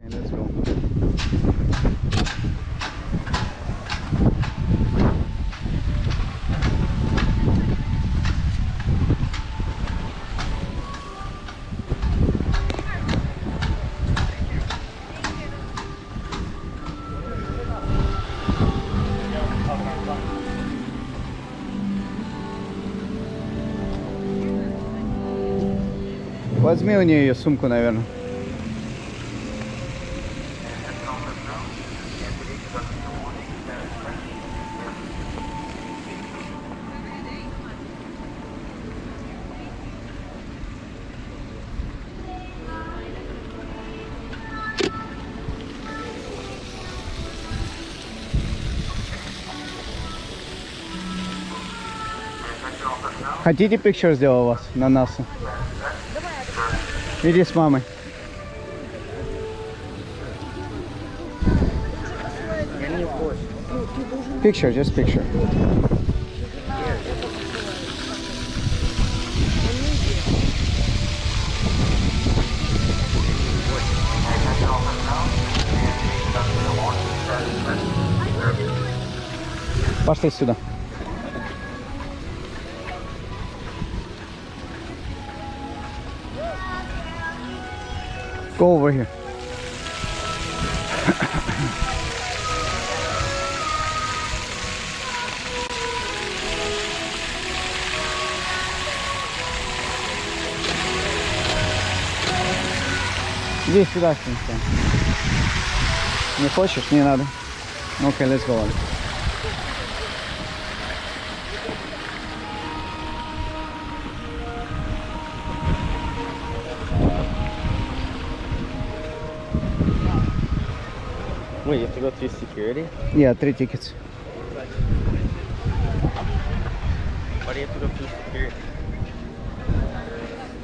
Let's go. Возьми у нее ее сумку, наверное. Хотите picture сделал вас на НАСА? Иди с мамой. Picture, just picture. Пошли сюда. Go over here. Иди сюда, Синька. Не хочешь? Не надо. Okay, let's go on. Wait, you have to go through security? Yeah, 3 tickets. Why do you have to go through security?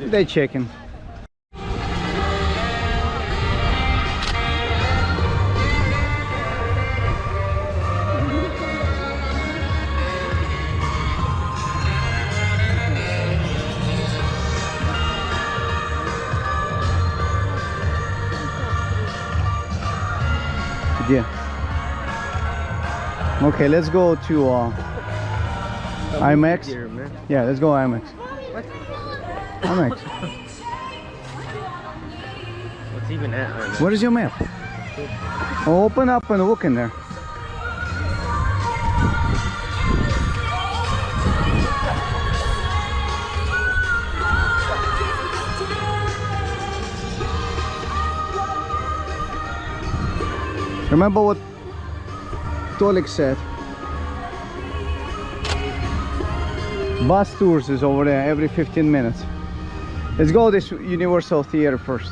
They checking. Где? Okay, let's go to IMAX. Yeah, let's go IMAX. What? IMAX. What's even at IMAX? What is your map? Open up and look in there. Remember what Tolik said? Bus tours is over there every 15 minutes. Let's go this Universal Theater first.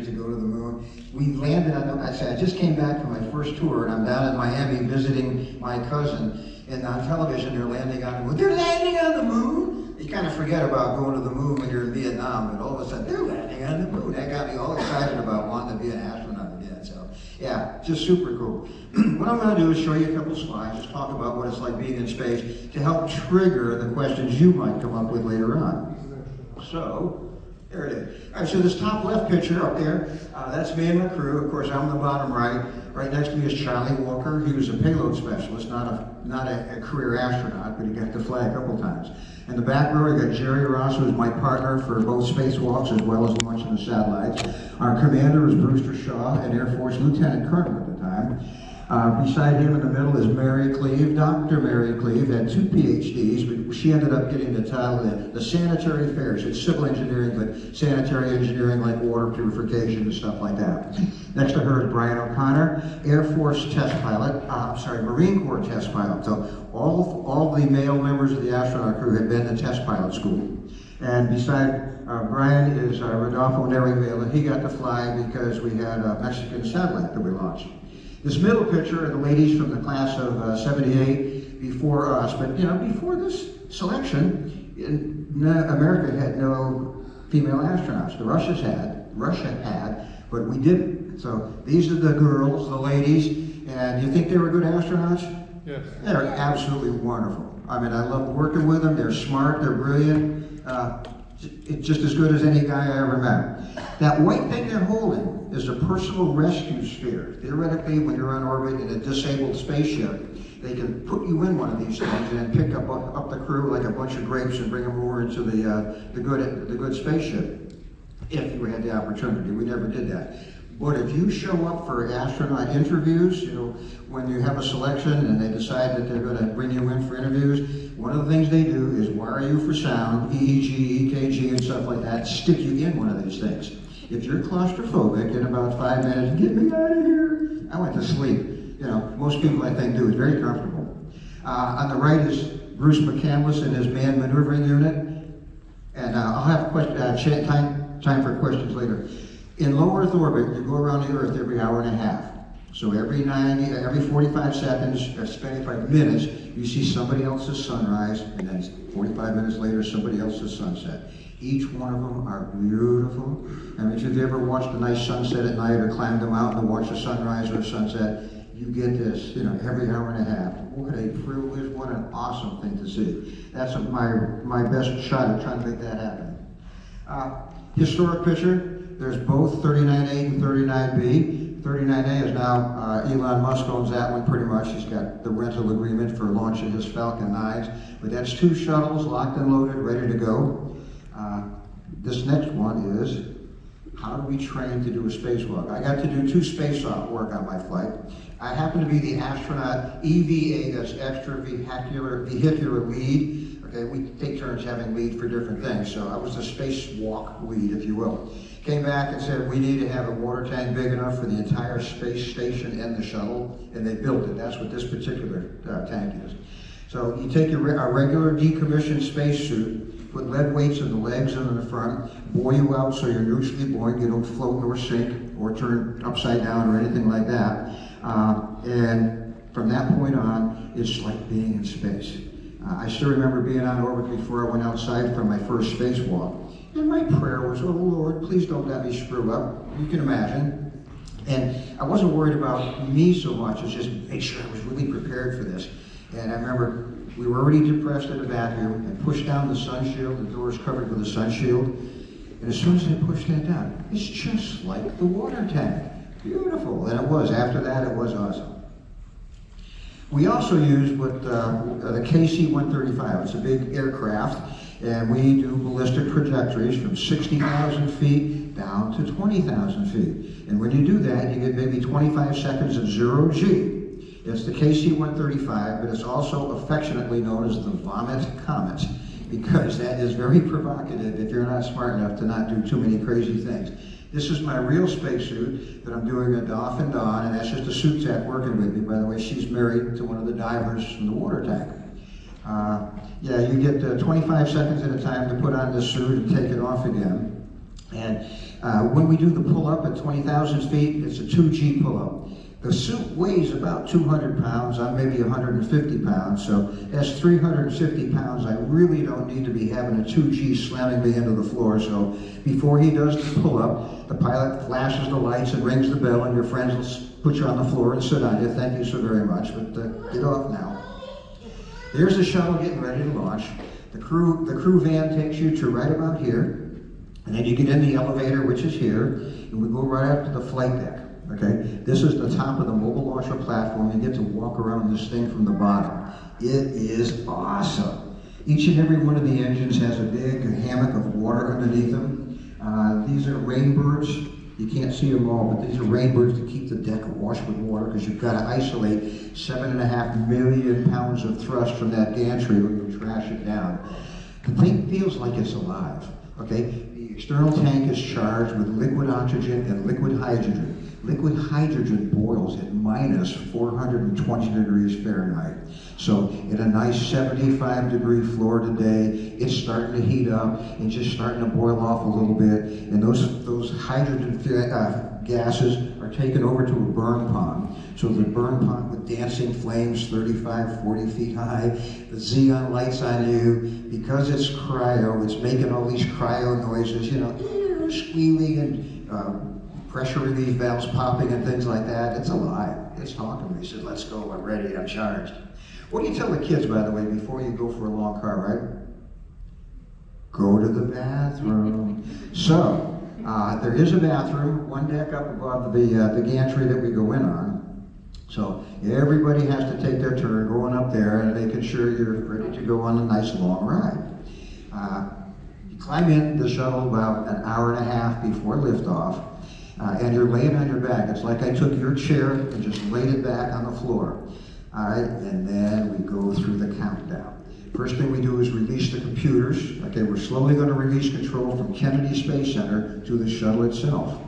to go to the moon. We landed on I said, I just came back from my first tour, and I'm down in Miami visiting my cousin, and on television they're landing on the moon. They're landing on the moon? You kind of forget about going to the moon when you're in Vietnam, but all of a sudden they're landing on the moon. That got me all excited about wanting to be an astronaut again. So yeah, just super cool. What I'm going to do is show you a couple slides, just talk about what it's like being in space to help trigger the questions you might come up with later on. So, there it is. All right, so this top left picture up there, that's me and my crew. Of course, I'm on the bottom right. Right next to me is Charlie Walker. He was a payload specialist, not a career astronaut, but he got the flag a couple times. In the back row, we got Jerry Ross, who's my partner for both spacewalks as well as launching the satellites. Our commander is Brewster Shaw, an Air Force Lieutenant Colonel at the time. Beside him in the middle is Mary Cleve. Dr. Mary Cleve had 2 PhDs, but she ended up getting the title, the sanitary affairs. It's civil engineering, but sanitary engineering like water purification and stuff like that. Next to her is Brian O'Connor, Air Force test pilot, Marine Corps test pilot. So all the male members of the astronaut crew had been to test pilot school. And beside Brian is Rodolfo Neri Vela. He got to fly because we had a Mexican satellite that we launched. This middle picture are the ladies from the class of 78 before us, but before this selection, America had no female astronauts. Russia had, but we didn't. So these are the girls, the ladies, and you think they were good astronauts? Yes. They're absolutely wonderful. I mean, I love working with them. They're smart, they're brilliant. It's just as good as any guy I ever met. That white thing they're holding is a personal rescue sphere. Theoretically, when you're on orbit in a disabled spaceship, they can put you in one of these things and pick up the crew like a bunch of grapes and bring them over into the good spaceship, if you had the opportunity. We never did that. But if you show up for astronaut interviews, when you have a selection and they decide that they're going to bring you in for interviews, one of the things they do is wire you for sound, EEG, EKG, and stuff like that, stick you in one of these things. If you're claustrophobic, in about 5 minutes, get me out of here, I went to sleep. Most people I think do. It's very comfortable. On the right is Bruce McCandless and his manned maneuvering unit. And I'll have time for questions later. In low Earth orbit, you go around the Earth every hour and a half. So every 45 seconds, or 75 minutes, you see somebody else's sunrise, and then 45 minutes later, somebody else's sunset. Each one of them are beautiful. I mean, if you've ever watched a nice sunset at night or climbed a mountain to watch a sunrise or a sunset, you get this, every hour and a half. What a privilege, what an awesome thing to see. That's my best shot at trying to make that happen. Historic picture. There's both 39A and 39B. 39A is now, Elon Musk owns that one pretty much. He's got the rental agreement for launching his Falcon 9s. But that's 2 shuttles locked and loaded, ready to go. This next one is, how do we train to do a spacewalk? I got to do 2 spacewalk work on my flight. I happen to be the astronaut EVA, that's extra vehicular lead. Okay, we take turns having lead for different things. So I was the spacewalk lead, if you will. Came back and said, we need to have a water tank big enough for the entire space station and the shuttle, and they built it. That's what this particular tank is. So you take a regular decommissioned spacesuit, put lead weights in the legs and in the front, buoy you out so you're neutrally buoyed, you don't float nor sink or turn upside down or anything like that. And from that point on, it's like being in space. I still remember being on orbit before I went outside for my first spacewalk. And my prayer was, oh Lord, please don't let me screw up. You can imagine. And I wasn't worried about me so much as just make sure I was really prepared for this. And I remember we were already depressed in the vacuum and pushed down the sun shield. The door is covered with a sun shield. And as soon as I pushed that down, it's just like the water tank. Beautiful. And it was. After that, it was awesome. We also used what the KC-135. It's a big aircraft. And we do ballistic trajectories from 60,000 feet down to 20,000 feet. And when you do that, you get maybe 25 seconds of 0 G. It's the KC-135, but it's also affectionately known as the Vomit Comet, because that is very provocative if you're not smart enough to not do too many crazy things. This is my real spacesuit that I'm doing a Dolphin Dawn, and that's just a suit tech working with me. By the way, she's married to one of the divers from the water tank. Yeah, you get 25 seconds at a time to put on this suit and take it off again. And when we do the pull-up at 20,000 feet, it's a 2G pull-up. The suit weighs about 200 pounds, I'm maybe 150 pounds, so that's 350 pounds. I really don't need to be having a 2G slamming me into the floor. So before he does the pull-up, the pilot flashes the lights and rings the bell, and your friends will put you on the floor and sit on you. Thank you so very much, but get off now. Here's the shuttle getting ready to launch. The crew van takes you to right about here, and then you get in the elevator, which is here, and we go right up to the flight deck. Okay, this is the top of the mobile launcher platform. You get to walk around this thing from the bottom. It is awesome. Each and every one of the engines has a big hammock of water underneath them. These are rainbirds. You can't see them all, but these are rainbirds to keep the deck awash with water, because you've got to isolate 7.5 million pounds of thrust from that gantry when you trash it down. The thing feels like it's alive. Okay, the external tank is charged with liquid oxygen and liquid hydrogen. Liquid hydrogen boils at minus 420 degrees Fahrenheit. So in a nice 75-degree Florida day, it's starting to heat up and just starting to boil off a little bit. And those hydrogen gases are taken over to a burn pond. So the burn pond with dancing flames 35, 40 feet high, the xenon lights on you. Because it's cryo, it's making all these cryo noises, you know, squealing and pressure relief valves popping and things like that. It's alive. It's talking to me. He said, let's go, I'm ready, I'm charged. What do you tell the kids, by the way, before you go for a long car ride? Go to the bathroom. So, there is a bathroom, one deck up above the gantry that we go in on. So, everybody has to take their turn going up there and making sure you're ready to go on a nice long ride. You climb in the shuttle about an hour and a half before liftoff. And you're laying on your back. It's like I took your chair and just laid it back on the floor. All right, and then we go through the countdown. First thing we do is release the computers. Okay, we're slowly going to release control from Kennedy Space Center to the shuttle itself.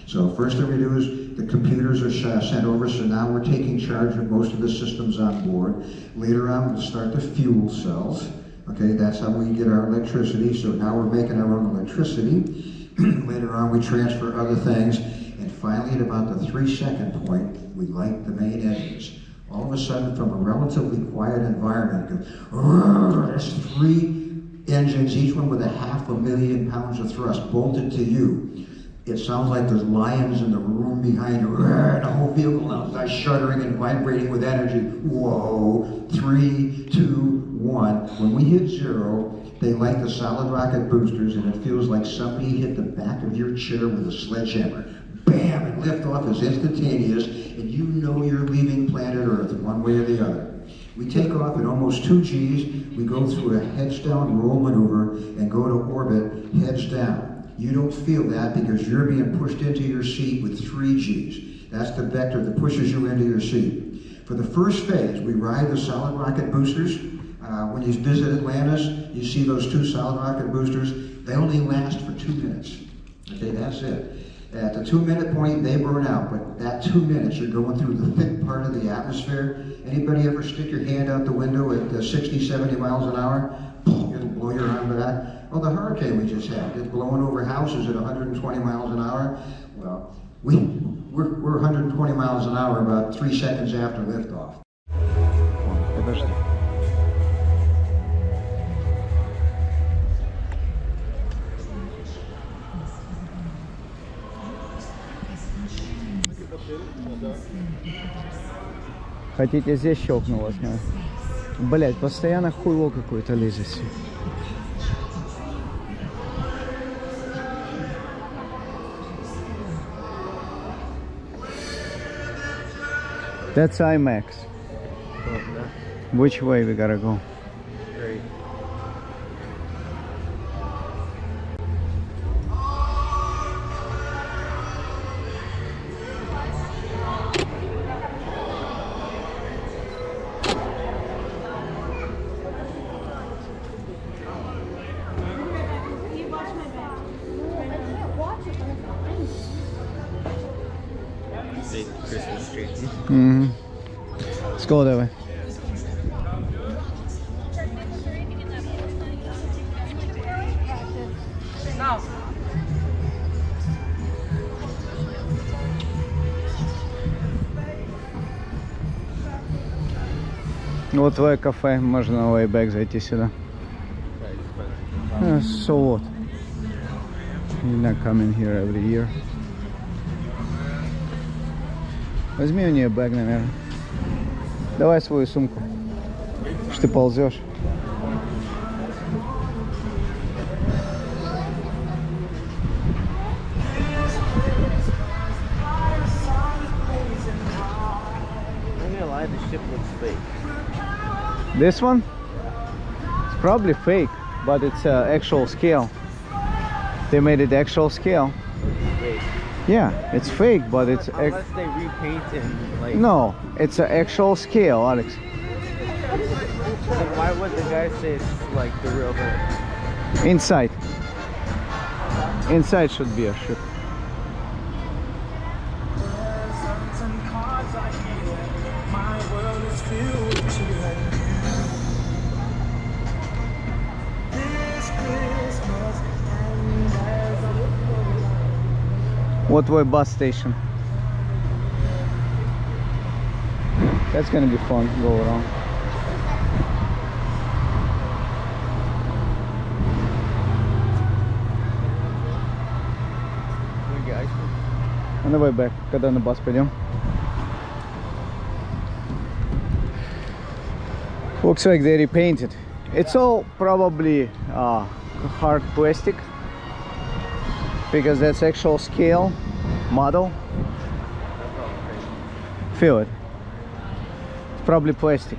So first thing we do is the computers are sent over, so now we're taking charge of most of the systems on board. Later on, we'll start the fuel cells. Okay, that's how we get our electricity. So now we're making our own electricity. Later on, we transfer other things, and finally, at about the 3-second point, we light the main engines. All of a sudden, from a relatively quiet environment, it goes, there's 3 engines, each one with 500,000 pounds of thrust bolted to you. It sounds like there's lions in the room behind you. The whole vehicle now starts shuddering and vibrating with energy. Whoa, 3, 2, 1. When we hit 0, they light the solid rocket boosters, and it feels like somebody hit the back of your chair with a sledgehammer. Bam! And liftoff is instantaneous, and you know you're leaving planet Earth one way or the other. We take off at almost 2 Gs. We go through a heads-down roll maneuver and go to orbit heads down. You don't feel that because you're being pushed into your seat with 3 Gs. That's the vector that pushes you into your seat. For the first phase, we ride the solid rocket boosters. When you visit Atlantis, you see those 2 solid rocket boosters. They only last for 2 minutes. Okay, that's it. At the 2-minute point, they burn out, but that 2 minutes, you're going through the thick part of the atmosphere. Anybody ever stick your hand out the window at 60, 70 miles an hour? It'll blow your arm back. Well, the hurricane we just had, it's blowing over houses at 120 miles an hour. Well, we're 120 miles an hour about 3 seconds after liftoff. Хотите, здесь щелкнуло? Блять, постоянно хуйло какое-то лезет. That's IMAX. Which way we gotta go? Great. Big Christmas tree. Mm-hmm. Let's go that way. Вот твое кафе, можно на way back зайти сюда. So what? You're not coming here every year. Возьми у нее бэг, наверное. Давай свою сумку. Что ты ползешь? The ship looks fake. This one? It's probably fake, but it's actual scale. They made it actual scale. Fake. Yeah, it's fake, but it's Unless they repaint and like. no, it's an actual scale, Alex. Then why would the guy say it's like the real thing? Inside. Inside should be a ship. What way bus station? That's gonna be fun. Go around. On the way back, когда на бас пойдем. Looks like they repainted. It's all probably hard plastic because that's actual scale model. Feel it. It's probably plastic.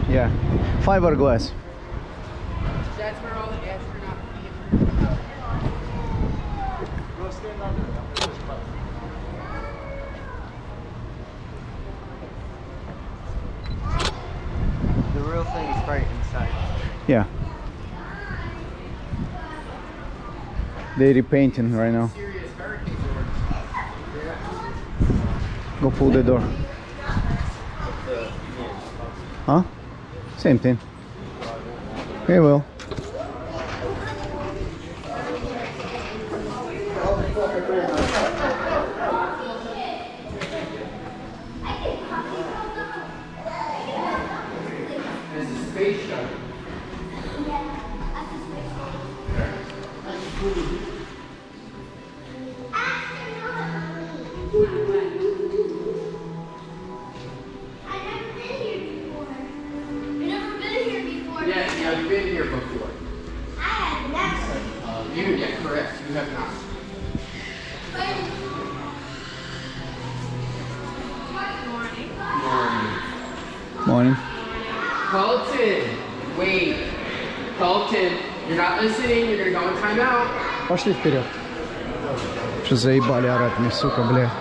Yeah, fiberglass. That's where all the astronauts The real thing is right inside. Yeah. They're repainting right now. Go pull the door. Huh? Same thing. Hey, Will. There's a space shuttle. Yes, I've been here before. Yeah, correct. You have not. Morning. Colton, wait. Colton, you're not listening. You're gonna go in timeout. Пошли вперед. Что заебали орать мне, сука, бля.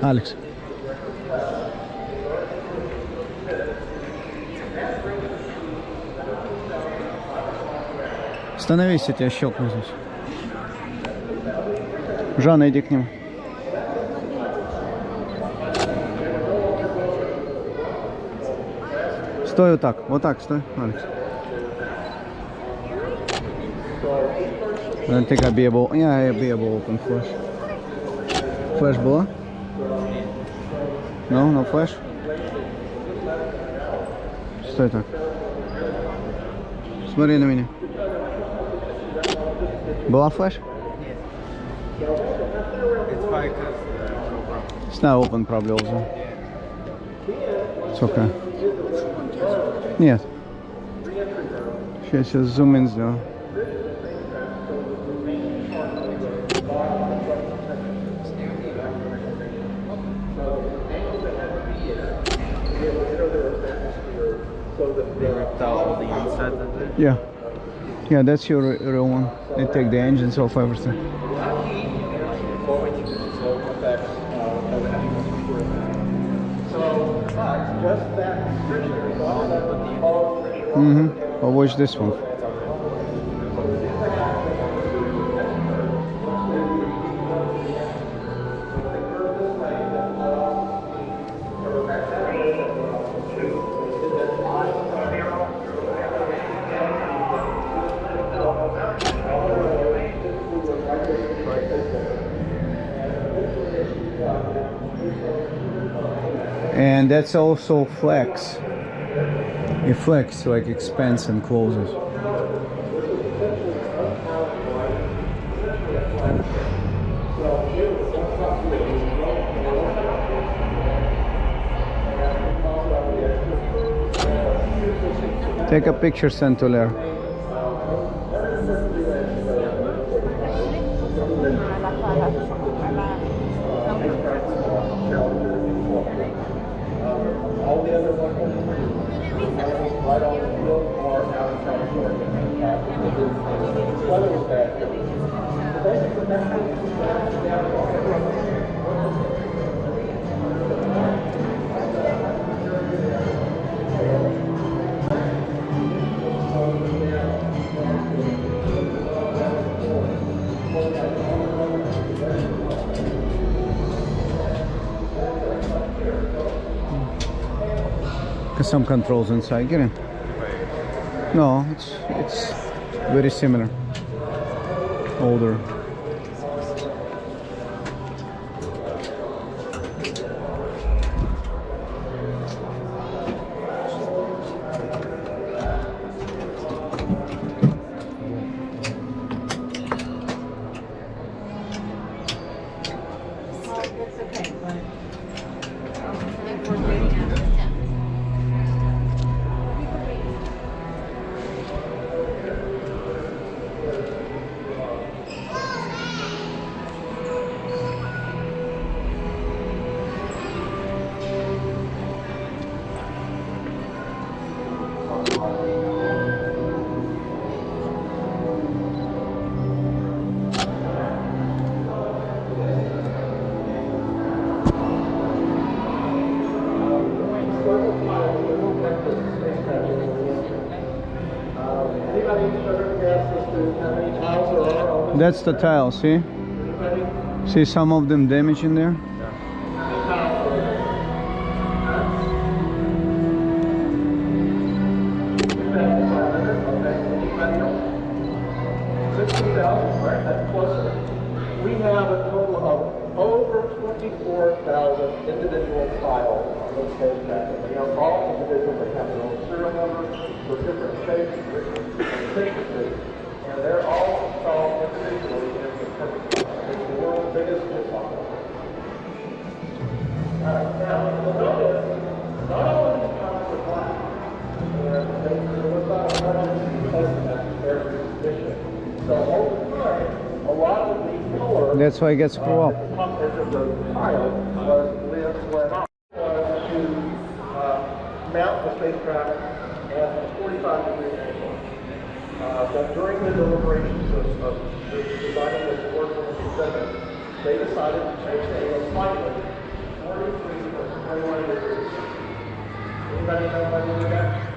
Алекс. Становись, я тебя щелкну здесь. Жанна, иди к нему. Стой вот так, стой, Алекс. I don't think I'd be able, yeah, I'd be able to open flash. Flash была? No flash? Стой так. Смотри на меня. Была флеш? It's probably because It's not open probably also. It's okay. Нет. Сейчас зум-ин сделаю. they ripped out all the insides of it. Yeah, that's your real one. They take the engines off everything. I'll watch this one. And that's also flex. It flex like expands and closes. Take a picture, Centulaire. All the other ones right on the field or out in California. Weather was bad. Basically, Some controls inside. Get in. No, it's very similar. Older. That's the tile, see? See some of them damaged in there? We have a total of over 24,000 individual tiles on this case packet. They are all individual, they have their own serial numbers for different shapes and thicknesses, and they're all installed individually in the perfect tile. It's the world's biggest jigsaw puzzle. Now, you'll notice, not all of these tiles are black. There was not a budget replacement at every position. So over time, a lot of the color That's why it gets screw up. at the top edge of the tile was went off. Was to mount the spacecraft at a 45-degree angle. But during the deliberations of designing this orbital experiment, they decided to change the angle slightly, 43 or 21 degrees. Anybody know why they did that?